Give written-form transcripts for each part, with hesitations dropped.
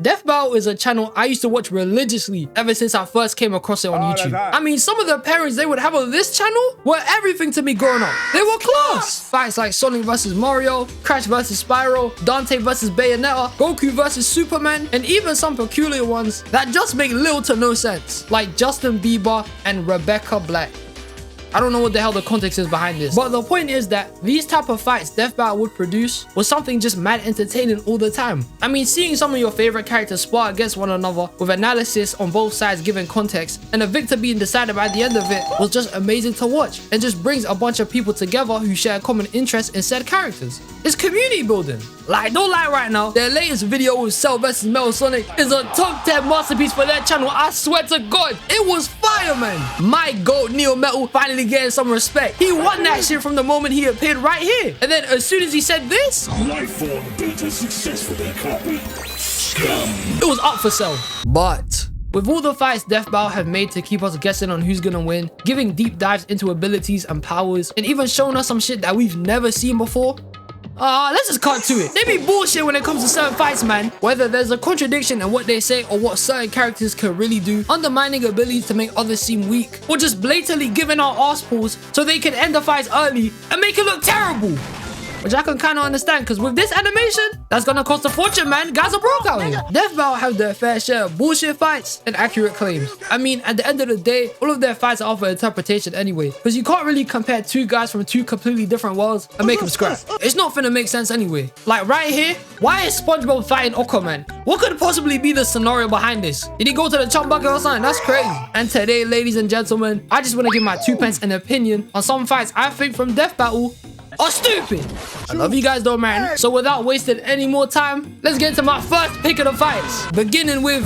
Death Battle is a channel I used to watch religiously ever since I first came across it on YouTube. I mean, some of the pairings they would have on this channel were everything to me growing up. They were class. Fights like Sonic vs Mario, Crash vs Spyro, Dante vs Bayonetta, Goku vs Superman, and even some peculiar ones that just make little to no sense, like Justin Bieber and Rebecca Black. I don't know what the hell the context is behind this, but the point is that these type of fights Death Battle would produce was something just mad entertaining all the time. I mean, seeing some of your favorite characters spar against one another with analysis on both sides giving context and a victor being decided by the end of it was just amazing to watch and just brings a bunch of people together who share common interest in said characters. It's community building. Like, don't lie right now, their latest video with Cell vs Metal Sonic is a top 10 masterpiece for their channel. I swear to God, it was fire, man. My GOAT Neo Metal finally getting some respect. He won that shit from the moment he appeared right here. And then as soon as he said this, Lifeform beta successfully copied. Scum. It was up for Cell. But with all the fights Death Battle have made to keep us guessing on who's gonna win, giving deep dives into abilities and powers, and even showing us some shit that we've never seen before, let's just cut to it. They be bullshit when it comes to certain fights, man. Whether there's a contradiction in what they say or what certain characters can really do, undermining abilities to make others seem weak, or just blatantly giving out arse pulls so they can end the fights early and make it look terrible. Which I can kind of understand, because with this animation, that's gonna cost a fortune, man. Guys are broke out here. Death Battle have their fair share of bullshit fights and accurate claims. I mean, at the end of the day, all of their fights are up for interpretation anyway, because you can't really compare two guys from two completely different worlds and make them scrap. It's not finna make sense anyway. Like right here, why is SpongeBob fighting Aquaman? What could possibly be the scenario behind this? Did he go to the chum bucket or something? That's crazy. And today, ladies and gentlemen, I just want to give my 2 pence and opinion on some fights I think from Death Battle are stupid. I love you guys though, man. So without wasting any more time, let's get into my first pick of the fights. Beginning with...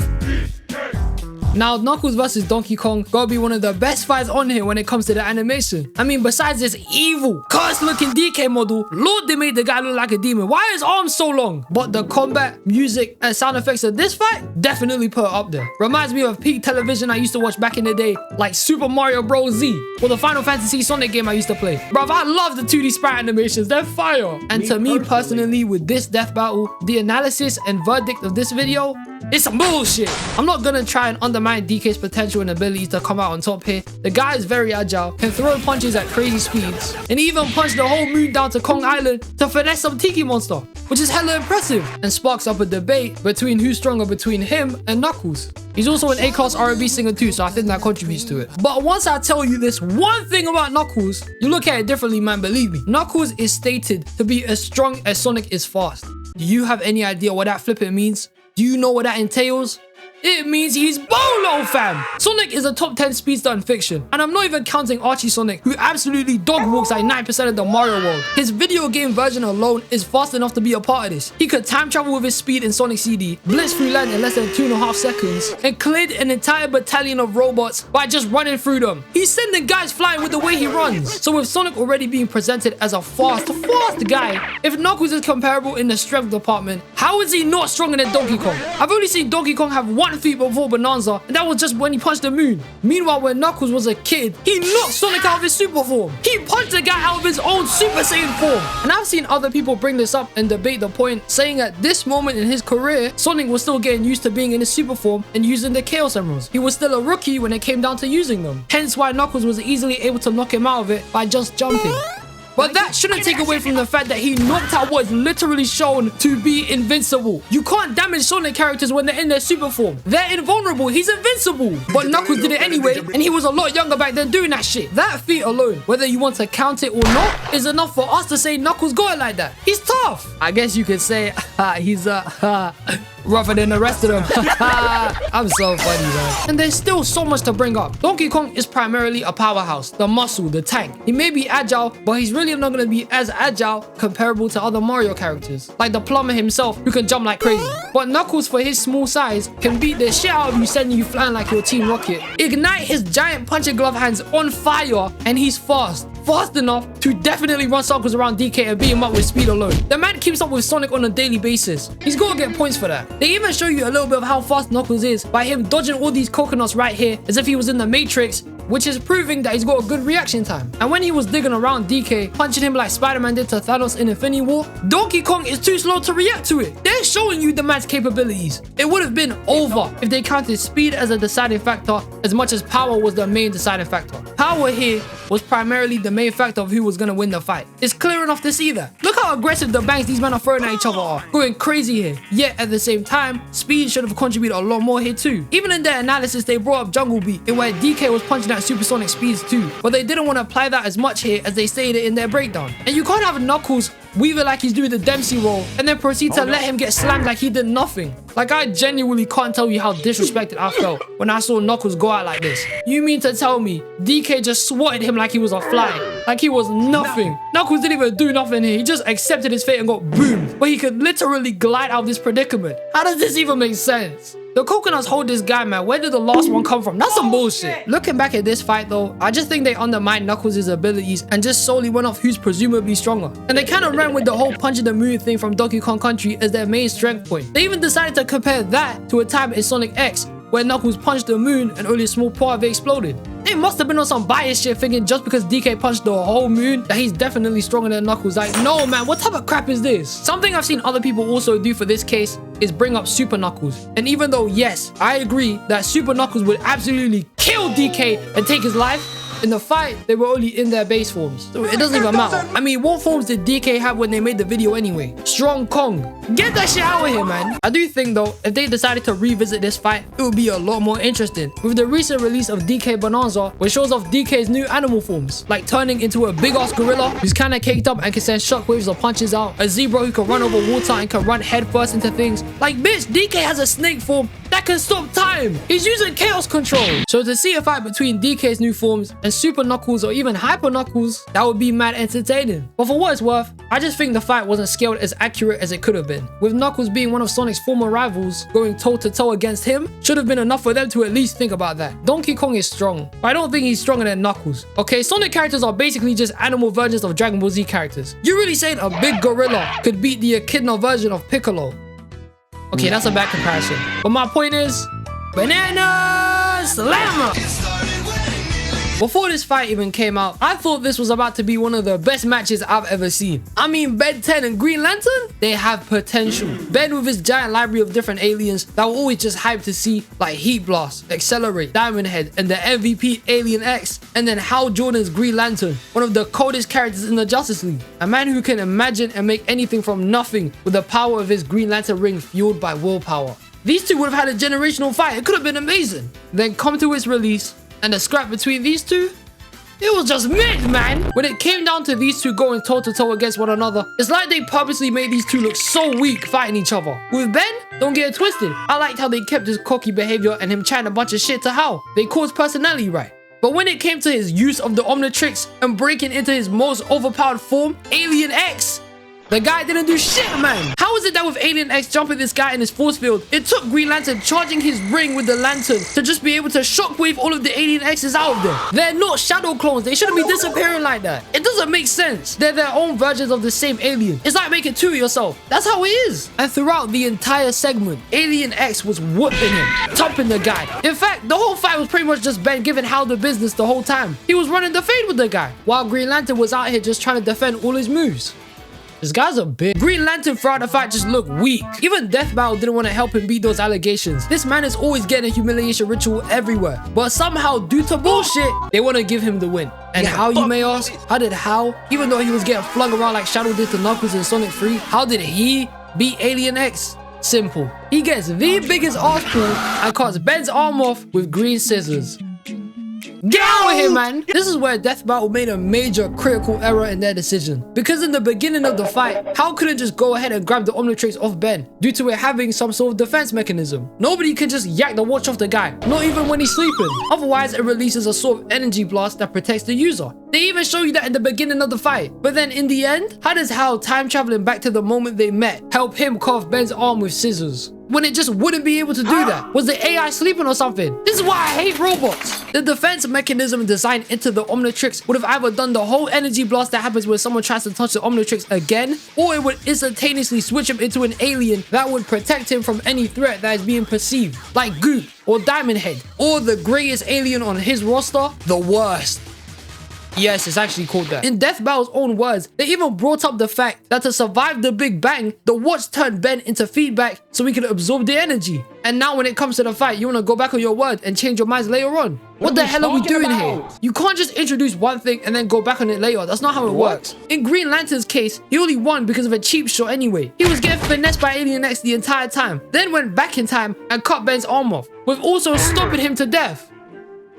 Now, Knuckles vs Donkey Kong gotta be one of the best fights on here when it comes to the animation. I mean, besides this evil, cursed looking DK model, Lord, they made the guy look like a demon. Why are his arms so long? But the combat, music, and sound effects of this fight definitely put it up there. Reminds me of peak television I used to watch back in the day, like Super Mario Bros. Z, or the Final Fantasy Sonic game I used to play. Bruv, I love the 2D sprite animations, they're fire. And to me personally, with this Death Battle, the analysis and verdict of this video, it's some bullshit. I'm not gonna try and undermine DK's potential and abilities to come out on top here. The guy is very agile, can throw punches at crazy speeds, and he even punched the whole moon down to Kong Island to finesse some Tiki Monster, which is hella impressive and sparks up a debate between who's stronger between him and Knuckles. He's also an A-class R&B singer too, so I think that contributes to it. But once I tell you this one thing about Knuckles, you look at it differently, man, believe me. Knuckles is stated to be as strong as Sonic is fast. Do you have any idea what that flipping means? Do you know what that entails? It means he's Bolo, fam! Sonic is a top 10 speedster in fiction, and I'm not even counting Archie Sonic, who absolutely dog walks like 9% of the Mario world. His video game version alone is fast enough to be a part of this. He could time travel with his speed in Sonic CD, blitz through land in less than 2.5 seconds, and cleared an entire battalion of robots by just running through them. He's sending guys flying with the way he runs. So with Sonic already being presented as a fast guy, if Knuckles is comparable in the strength department, how is he not stronger than Donkey Kong? I've only seen Donkey Kong have one feat before Bonanza, and that was just when he punched the moon. Meanwhile, when Knuckles was a kid, he knocked Sonic out of his super form. He punched the guy out of his own Super Saiyan form. And I've seen other people bring this up and debate the point, saying at this moment in his career, Sonic was still getting used to being in his super form and using the Chaos Emeralds. He was still a rookie when it came down to using them. Hence why Knuckles was easily able to knock him out of it by just jumping. But that shouldn't take away from the fact that he knocked out what is literally shown to be invincible. You can't damage Sonic characters when they're in their super form. They're invulnerable. He's invincible. But Knuckles did it anyway, and he was a lot younger back then doing that shit. That feat alone, whether you want to count it or not, is enough for us to say Knuckles got it like that. He's tough. I guess you could say he's rougher than the rest of them. I'm so funny, man. And there's still so much to bring up. Donkey Kong is primarily a powerhouse, the muscle, the tank. He may be agile, but he's really not going to be as agile comparable to other Mario characters, like the plumber himself, who can jump like crazy. But Knuckles, for his small size, can beat the shit out of you, sending you flying like your Team Rocket. Ignite his giant punching glove hands on fire, and he's fast enough to definitely run circles around DK and beat him up with speed alone. The man keeps up with Sonic on a daily basis. He's got to get points for that. They even show you a little bit of how fast Knuckles is by him dodging all these coconuts right here as if he was in the Matrix which is proving that he's got a good reaction time. And when he was digging around DK, punching him like Spider-Man did to Thanos in Infinity War, Donkey Kong is too slow to react to it. They're showing you the man's capabilities. It would have been over if they counted speed as a deciding factor as much as power was the main deciding factor. Power here was primarily the main factor of who was going to win the fight. It's clear enough to see that. Look how aggressive the bangs these men are throwing at each other are. Going crazy here. Yet at the same time, speed should have contributed a lot more here too. Even in their analysis, they brought up Jungle Beat, in where DK was punching at supersonic speeds too. But they didn't want to apply that as much here as they stated in their breakdown. And you can't have Knuckles weave it like he's doing the Dempsey roll and then proceed to let him get slammed like he did nothing. Like, I genuinely can't tell you how disrespected I felt when I saw Knuckles go out like this. You mean to tell me DK just swatted him like he was a fly? Like he was nothing. Knuckles didn't even do nothing here. He just accepted his fate and got boomed. But he could literally glide out of this predicament. How does this even make sense? The coconuts hold this guy, man. Where did the last one come from? That's some bullshit. Looking back at this fight though, I just think they undermined Knuckles' abilities and just solely went off who's presumably stronger. And they kind of ran with the whole punching the moon thing from Donkey Kong Country as their main strength point. They even decided to compare that to a time in Sonic X where Knuckles punched the moon and only a small part of it exploded. They must have been on some biased shit thinking just because DK punched the whole moon that he's definitely stronger than Knuckles. Like, no man, what type of crap is this? Something I've seen other people also do for this case is bring up Super Knuckles. And even though, yes, I agree that Super Knuckles would absolutely kill DK and take his life, in the fight, they were only in their base forms, so it doesn't even matter. I mean, what forms did DK have when they made the video anyway? Strong Kong. Get that shit out of here, man. I do think though, if they decided to revisit this fight, it would be a lot more interesting. With the recent release of DK Bonanza, which shows off DK's new animal forms, like turning into a big ass gorilla who's kind of caked up and can send shockwaves or punches out, a zebra who can run over water and can run headfirst into things. Like, bitch, DK has a snake form that can stop time. He's using chaos control. So to see a fight between DK's new forms and Super Knuckles or even Hyper Knuckles, that would be mad entertaining. But for what it's worth, I just think the fight wasn't scaled as accurate as it could have been. With Knuckles being one of Sonic's former rivals, going toe to toe against him should have been enough for them to at least think about that. Donkey Kong is strong, but I don't think he's stronger than Knuckles. Okay, Sonic characters are basically just animal versions of Dragon Ball Z characters. You really saying a big gorilla could beat the echidna version of Piccolo? Okay, that's a bad comparison. But my point is, Banana Slammer! Before this fight even came out, I thought this was about to be one of the best matches I've ever seen. I mean, Ben 10 and Green Lantern, they have potential. Ben with his giant library of different aliens that were always just hyped to see, like Heat Blast, Accelerate, Diamond Head, and the MVP Alien X, and then Hal Jordan's Green Lantern, one of the coldest characters in the Justice League. A man who can imagine and make anything from nothing with the power of his Green Lantern ring fueled by willpower. These two would have had a generational fight. It could have been amazing. Then come to its release, and the scrap between these two, it was just mid, man. When it came down to these two going toe to toe against one another, it's like they purposely made these two look so weak fighting each other. With Ben, don't get it twisted, I liked how they kept his cocky behavior and him chatting a bunch of shit to Hal. They caused personality right. But when it came to his use of the Omnitrix and breaking into his most overpowered form, Alien X, the guy didn't do shit, man. How is it that with Alien X jumping this guy in his force field, it took Green Lantern charging his ring with the lantern to just be able to shockwave all of the Alien X's out of there? They're not shadow clones. They shouldn't be disappearing like that. It doesn't make sense. They're their own versions of the same alien. It's like making two of yourself. That's how it is. And throughout the entire segment, Alien X was whooping him, thumping the guy. In fact, the whole fight was pretty much just Ben giving Hal the business the whole time. He was running the fade with the guy, while Green Lantern was out here just trying to defend all his moves. This guy's a bitch. Green Lantern throughout the fight just looked weak. Even Death Battle didn't want to help him beat those allegations. This man is always getting a humiliation ritual everywhere. But somehow, due to bullshit, they want to give him the win. And how, you may ask? How did Hal, even though he was getting flung around like Shadow did to Knuckles in Sonic 3, how did he beat Alien X? Simple. He gets the biggest arse pull and cuts Ben's arm off with green scissors. Get out of here, man! This is where Death Battle made a major critical error in their decision. Because in the beginning of the fight, Hal couldn't just go ahead and grab the Omnitrix off Ben due to it having some sort of defense mechanism. Nobody can just yak the watch off the guy, not even when he's sleeping. Otherwise, it releases a sort of energy blast that protects the user. They even show you that in the beginning of the fight. But then in the end, how does Hal time traveling back to the moment they met help him carve Ben's arm with scissors, when it just wouldn't be able to do that? Was the AI sleeping or something? This is why I hate robots. The defense mechanism designed into the Omnitrix would have either done the whole energy blast that happens when someone tries to touch the Omnitrix again, or it would instantaneously switch him into an alien that would protect him from any threat that is being perceived, like Goop or Diamond Head, or the greatest alien on his roster, the worst. Yes, it's actually called that. In Death Battle's own words, they even brought up the fact that to survive the Big Bang, the watch turned Ben into feedback so he could absorb the energy. And now when it comes to the fight, you want to go back on your word and change your minds later on. What the hell are we doing here? You can't just introduce one thing and then go back on it later. That's not how it works. In Green Lantern's case, he only won because of a cheap shot anyway. He was getting finessed by Alien X the entire time, then went back in time and cut Ben's arm off, with also stopping him to death.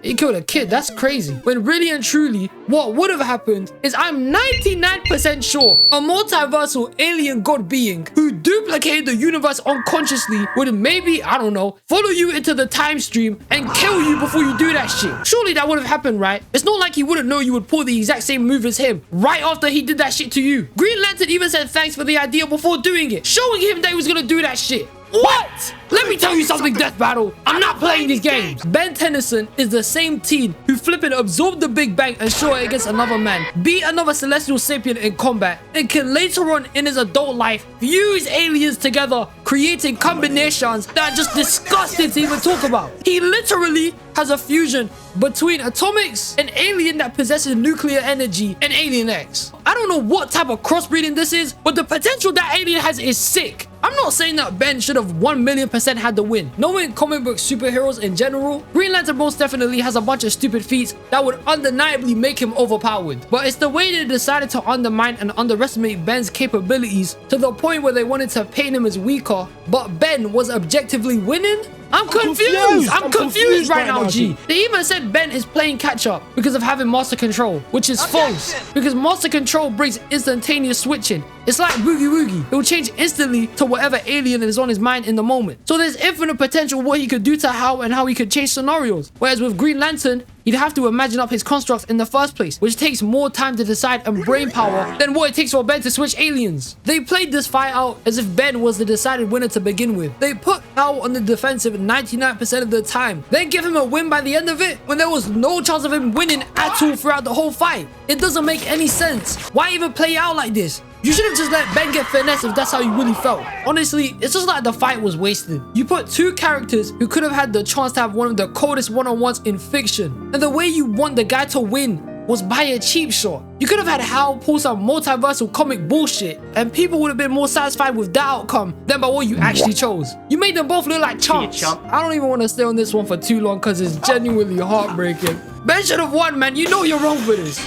He killed a kid, that's crazy. When really and truly, what would have happened is I'm 99% sure a multiversal alien god being who duplicated the universe unconsciously would maybe, I don't know, follow you into the time stream and kill you before you do that shit. Surely that would have happened, right? It's not like he wouldn't know you would pull the exact same move as him right after he did that shit to you. Green Lantern even said thanks for the idea before doing it, showing him that he was gonna do that shit. What? Let me tell you something, Death Battle. I'm not playing these games. Ben Tennyson is the same teen who flipping absorbed the Big Bang and shot it against another man, beat another celestial sapient in combat, and can later on in his adult life fuse aliens together, creating combinations that are just disgusting to even talk about. He literally has a fusion between Atomics, an alien that possesses nuclear energy, and Alien X. I don't know what type of crossbreeding this is, but the potential that alien has is sick. I'm not saying that Ben should have 1,000,000% had the win. Knowing comic book superheroes in general, Green Lantern most definitely has a bunch of stupid feats that would undeniably make him overpowered. But it's the way they decided to undermine and underestimate Ben's capabilities to the point where they wanted to paint him as weaker, but Ben was objectively winning? I'm confused. I'm confused right now, G. They even said Ben is playing catch up because of having Master Control, which is false. Because Master Control brings instantaneous switching. It's like Boogie Woogie. It will change instantly to whatever alien is on his mind in the moment. So there's infinite potential what he could do to Hal and how he could change scenarios. Whereas with Green Lantern, he'd have to imagine up his constructs in the first place, which takes more time to decide and brain power than what it takes for Ben to switch aliens. They played this fight out as if Ben was the decided winner to begin with. They put Hal on the defensive 99% of the time, then give him a win by the end of it when there was no chance of him winning at all throughout the whole fight. It doesn't make any sense. Why even play out like this? You should have just let Ben get finesse if that's how you really felt. Honestly, it's just like the fight was wasted. You put two characters who could have had the chance to have one of the coldest one-on-ones in fiction, and the way you want the guy to win was by a cheap shot. You could have had Hal pull some multiversal comic bullshit, and people would have been more satisfied with that outcome than by what you actually chose. You made them both look like chumps. I don't even want to stay on this one for too long because it's genuinely heartbreaking. Ben should have won, man. You know you're wrong for this.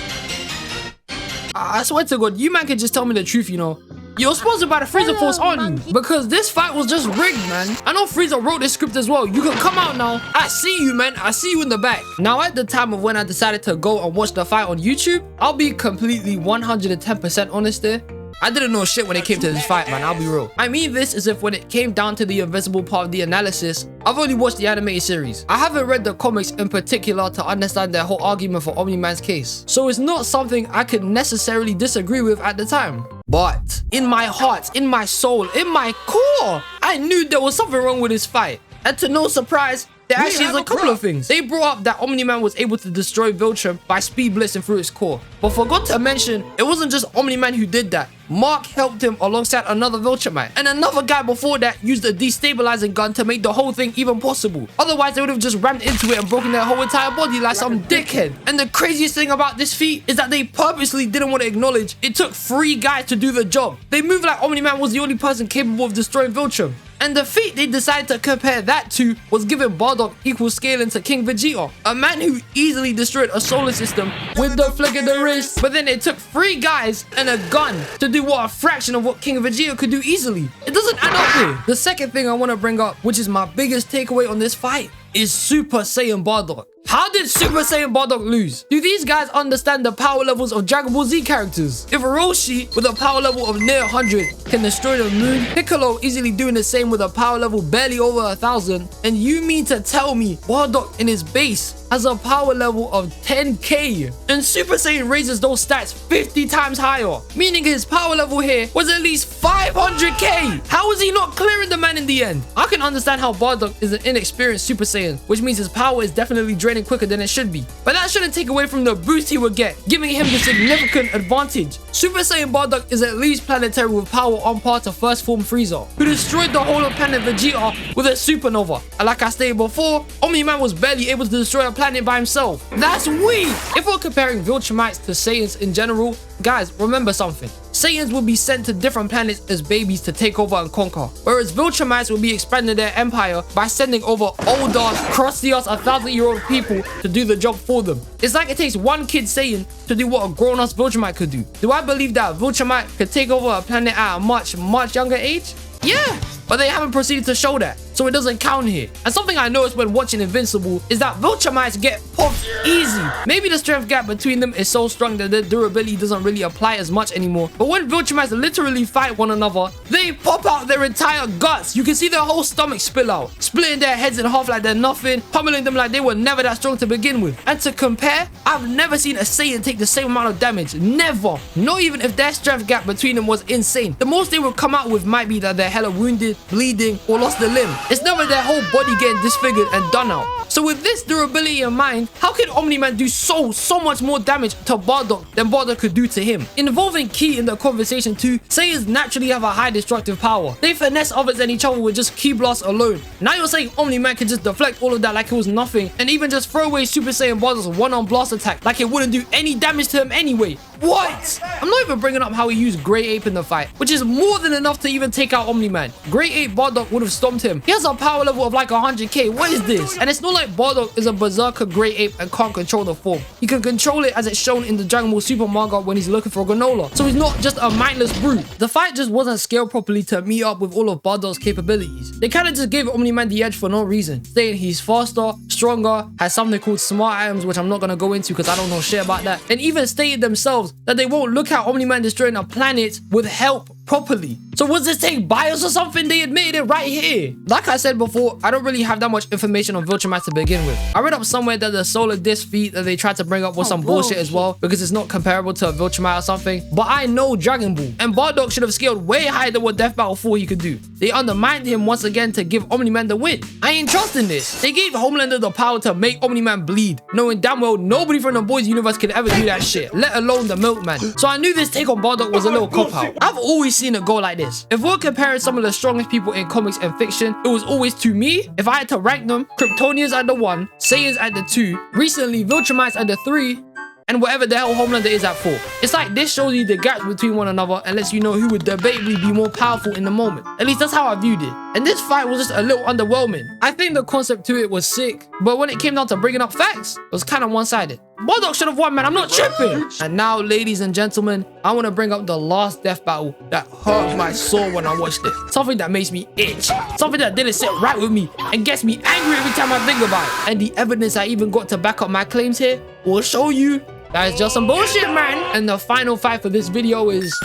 I swear to God, you man can just tell me the truth, you know. You're sponsored by the Freezer Force, aren't you? Because this fight was just rigged, man. I know Freezer wrote this script as well. You can come out now. I see you, man. I see you in the back. Now, at the time of when I decided to go and watch the fight on YouTube, I'll be completely 110% honest there. I didn't know shit when it came to this fight, man. I'll be real. I mean this as if when it came down to the invisible part of the analysis, I've only watched the animated series. I haven't read the comics in particular to understand their whole argument for Omni-Man's case. So it's not something I could necessarily disagree with at the time. But in my heart, in my soul, in my core, I knew there was something wrong with this fight. And to no surprise, there actually is a couple of things. They brought up that Omni-Man was able to destroy Viltrum by speed blitzing through its core. But forgot to mention, it wasn't just Omni-Man who did that. Mark helped him alongside another Viltrum man. And another guy before that used a destabilizing gun to make the whole thing even possible. Otherwise, they would have just rammed into it and broken their whole entire body like some dickhead. And the craziest thing about this feat is that they purposely didn't want to acknowledge it took 3 guys to do the job. They moved like Omni-Man was the only person capable of destroying Viltrum. And the feat they decided to compare that to was giving Bardock equal scaling to King Vegeta, a man who easily destroyed a solar system with the flick of the wrist. But then it took 3 guys and a gun to do what a fraction of what King Vegeta could do easily. It doesn't add up here. The second thing I want to bring up, which is my biggest takeaway on this fight, is Super Saiyan Bardock. How did Super Saiyan Bardock lose? Do these guys understand the power levels of Dragon Ball Z characters? If Roshi, with a power level of near 100, can destroy the moon, Piccolo easily doing the same with a power level barely over 1,000, and you mean to tell me Bardock in his base has a power level of 10k, and Super Saiyan raises those stats 50 times higher, meaning his power level here was at least 500k. How is he not clearing the man in the end? I can understand how Bardock is an inexperienced Super Saiyan, which means his power is definitely draining quicker than it should be, but that shouldn't take away from the boost he would get, giving him the significant advantage. Super Saiyan Bardock is at least planetary with power on par to first form Frieza, who destroyed the whole of planet Vegeta with a supernova. And like I stated before, Omni-Man was barely able to destroy a planet by himself. That's weak! If we're comparing Viltrumites to Saiyans in general, guys, remember something. Saiyans will be sent to different planets as babies to take over and conquer, whereas Viltrumites will be expanding their empire by sending over old-ass, crusty-ass 1,000-year-old people to do the job for them. It's like it takes one kid Saiyan to do what a grown-ass Viltrumite could do. Do I believe that Viltrumite could take over a planet at a much younger age? Yeah, but they haven't proceeded to show that, so it doesn't count here. And something I noticed when watching Invincible is that Viltrumites get popped easy. Maybe the strength gap between them is so strong that their durability doesn't really apply as much anymore. But when Viltrumites literally fight one another, they pop out their entire guts. You can see their whole stomach spill out, splitting their heads in half like they're nothing, pummeling them like they were never that strong to begin with. And to compare, I've never seen a Saiyan take the same amount of damage. Never. Not even if their strength gap between them was insane. The most they would come out with might be that they're hella wounded, bleeding, or lost a limb. It's never their whole body getting disfigured and done out. So with this durability in mind, how can Omni-Man do so much more damage to Bardock than Bardock could do to him? Involving Ki in the conversation too, Saiyans naturally have a high destructive power. They finesse others and each other with just Ki blasts alone. Now you're saying Omni-Man can just deflect all of that like it was nothing, and even just throw away Super Saiyan Bardock's one-on blast attack like it wouldn't do any damage to him anyway. What? I'm not even bringing up how he used Grey Ape in the fight, which is more than enough to even take out Omni-Man. Grey Ape Bardock would have stomped him. He has a power level of like 100k. What is this? And it's not like Bardock is a berserker Grey Ape and can't control the form. He can control it as it's shown in the Dragon Ball Super manga when he's looking for granola. So he's not just a mindless brute. The fight just wasn't scaled properly to meet up with all of Bardock's capabilities. They kind of just gave Omni-Man the edge for no reason, saying he's faster, stronger, has something called smart items, which I'm not going to go into because I don't know shit about that, and even stated themselves that they won't look at Omni-Man destroying a planet with help properly. So was this take bias or something? They admitted it right here. Like I said before, I don't really have that much information on Viltrumites to begin with. I read up somewhere that the solar disc feat that they tried to bring up was some bullshit as well, because it's not comparable to a Viltrumite or something. But I know Dragon Ball, and Bardock should have scaled way higher than what Death Battle 4 he could do. They undermined him once again to give Omni-Man the win. I ain't trusting this. They gave Homelander the power to make Omni-Man bleed, knowing damn well nobody from the boys universe could ever do that shit, let alone the Milkman. So I knew this take on Bardock was a little cop-out. I've always seen it go like this. If we're comparing some of the strongest people in comics and fiction, it was always to me. If I had to rank them, Kryptonians at the 1, Saiyans at the 2, recently Viltrumites at the 3, and whatever the hell Homelander is at 4. It's like this shows you the gaps between one another and lets you know who would debatably be more powerful in the moment. At least that's how I viewed it. And this fight was just a little underwhelming. I think the concept to it was sick, but when it came down to bringing up facts, it was kind of one-sided. Bardock should have won, man. I'm not tripping. And now, ladies and gentlemen, I want to bring up the last death battle that hurt my soul when I watched it. Something that makes me itch. Something that didn't sit right with me and gets me angry every time I think about it. And the evidence I even got to back up my claims here will show you that it's just some bullshit, man. And the final fight for this video is...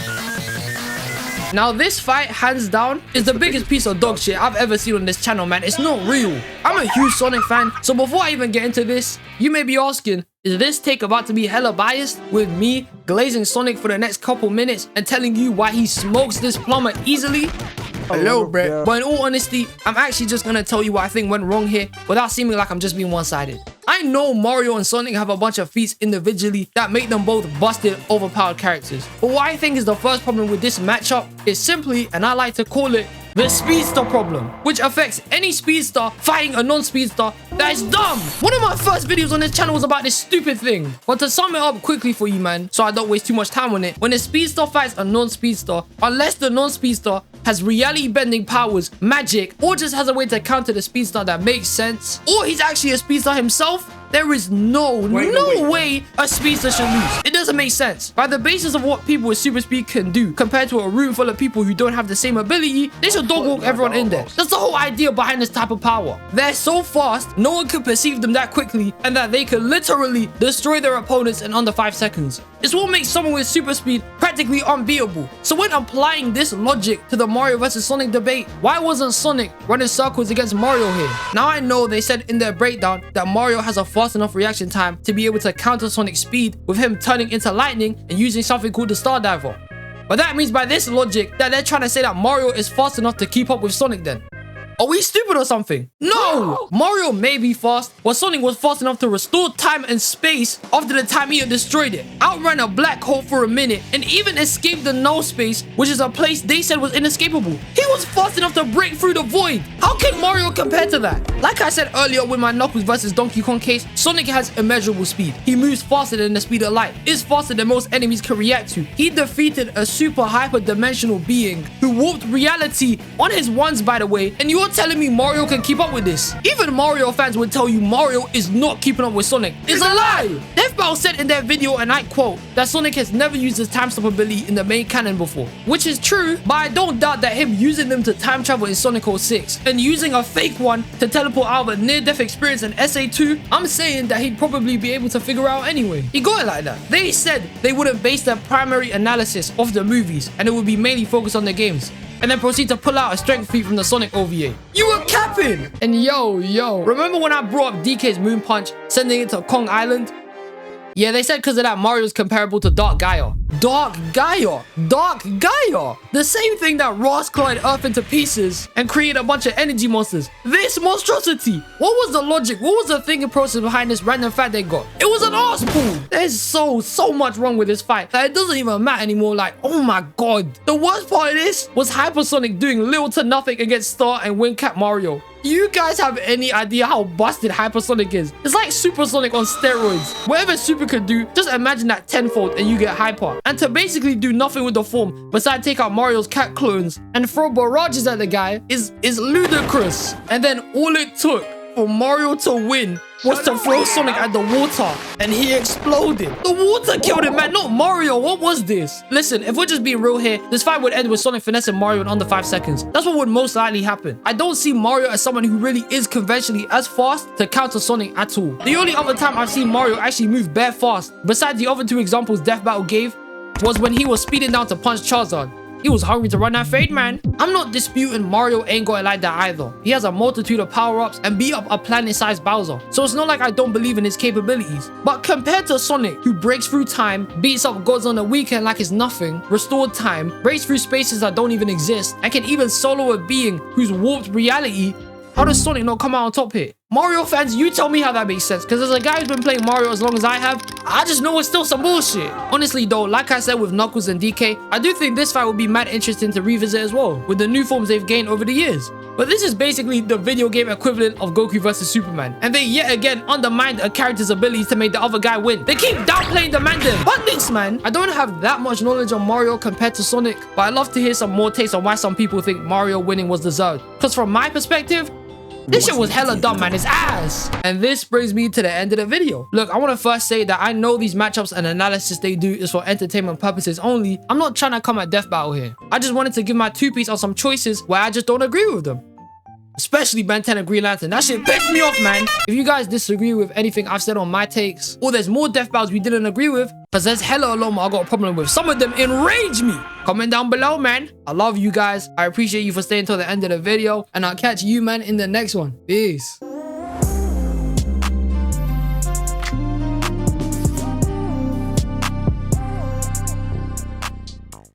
Now this fight, hands down, is the biggest piece of dog shit I've ever seen on this channel, man. It's not real. I'm a huge Sonic fan, so before I even get into this, you may be asking, is this take about to be hella biased with me glazing Sonic for the next couple minutes and telling you why he smokes this plumber easily? Hello, bruh. But in all honesty, I'm actually just gonna tell you what I think went wrong here without seeming like I'm just being one-sided. I know Mario and Sonic have a bunch of feats individually that make them both busted, overpowered characters. But what I think is the first problem with this matchup is simply, and I like to call it, the speedster problem, which affects any speedster fighting a non-speedster that is dumb. One of my first videos on this channel was about this stupid thing. But to sum it up quickly for you, man, so I don't waste too much time on it, when a speedster fights a non-speedster, unless the non-speedster has reality-bending powers, magic, or just has a way to counter the speedster that makes sense, or he's actually a speedster himself, there is no way a speedster should lose. It doesn't make sense. By the basis of what people with super speed can do compared to a room full of people who don't have the same ability, they should dog walk everyone in there. That's the whole idea behind this type of power. They're so fast, no one can perceive them that quickly, and that they can literally destroy their opponents in under 5 seconds. It's what makes someone with super speed practically unbeatable. So when applying this logic to the Mario vs Sonic debate, why wasn't Sonic running circles against Mario here? Now I know they said in their breakdown that Mario has a faster fast enough reaction time to be able to counter Sonic's speed with him turning into lightning and using something called the Star Diver. But that means by this logic that they're trying to say that Mario is fast enough to keep up with Sonic then. Are we stupid or something? No! Mario may be fast, but Sonic was fast enough to restore time and space after the time he had destroyed it, outran a black hole for a minute, and even escaped the null space, which is a place they said was inescapable. He was fast enough to break through the void. How can Mario compare to that? Like I said earlier with my Knuckles vs Donkey Kong case, Sonic has immeasurable speed. He moves faster than the speed of light, is faster than most enemies can react to. He defeated a super hyper-dimensional being who warped reality on his ones, by the way, and you're telling me Mario can keep up with this? Even Mario fans would tell you Mario is not keeping up with Sonic. It's a lie! Death Battle said in their video, and I quote, that Sonic has never used his time stop ability in the main canon before. Which is true, but I don't doubt that him using them to time travel in Sonic 06 and using a fake one to teleport out of a near-death experience in SA2, I'm saying that he'd probably be able to figure out anyway. He got it like that. They said they wouldn't base their primary analysis off the movies and it would be mainly focused on the games, and then proceed to pull out a strength feat from the Sonic OVA. You were capping! And yo, remember when I brought up DK's Moon Punch, sending it to Kong Island? Yeah, they said because of that Mario's comparable to Dark Gaia. Dark Gaia! Dark Gaia! The same thing that Ross clawed Earth into pieces and created a bunch of energy monsters. This monstrosity! What was the logic? What was the thinking process behind this random fight they got? It was an arse pool! There's so much wrong with this fight that it doesn't even matter anymore. Like, oh my god. The worst part of this was Hypersonic doing little to nothing against Star and Wingcap Mario. Do you guys have any idea how busted Hypersonic is? It's like Supersonic on steroids. Whatever Super could do, just imagine that tenfold and you get Hyper. And to basically do nothing with the form besides take out Mario's cat clones and throw barrages at the guy is ludicrous. And then all it took for Mario to win was to throw Sonic at the water and he exploded. The water killed him, man, not Mario. What was this? Listen, if we're just being real here, this fight would end with Sonic finessing Mario in under 5 seconds. That's what would most likely happen. I don't see Mario as someone who really is conventionally as fast to counter Sonic at all. The only other time I've seen Mario actually move bare fast, besides the other two examples Death Battle gave, was when he was speeding down to punch Charizard. He was hungry to run that fade, man. I'm not disputing Mario ain't got it like that either. He has a multitude of power-ups and beat up a planet-sized Bowser. So it's not like I don't believe in his capabilities. But compared to Sonic, who breaks through time, beats up gods on the weekend like it's nothing, restored time, breaks through spaces that don't even exist, and can even solo a being who's warped reality, how does Sonic not come out on top here? Mario fans, you tell me how that makes sense, because as a guy who's been playing Mario as long as I have, I just know it's still some bullshit. Honestly though, like I said with Knuckles and DK, I do think this fight would be mad interesting to revisit as well, with the new forms they've gained over the years. But this is basically the video game equivalent of Goku vs Superman, and they yet again undermined a character's abilities to make the other guy win. They keep downplaying the man them. But this, man, I don't have that much knowledge on Mario compared to Sonic, but I'd love to hear some more takes on why some people think Mario winning was deserved. Because from my perspective, this shit was hella dumb, man. It's ass. And this brings me to the end of the video. Look, I want to first say that I know these matchups and analysis they do is for entertainment purposes only. I'm not trying to come at Death Battle here. I just wanted to give my 2 piece on some choices where I just don't agree with them. Especially Ben 10 and Green Lantern. That shit pissed me off, man. If you guys disagree with anything I've said on my takes, or there's more Death Battles we didn't agree with, because there's hella a lot I got a problem with. Some of them enrage me. Comment down below, man. I love you guys. I appreciate you for staying till the end of the video, and I'll catch you, man, in the next one. Peace.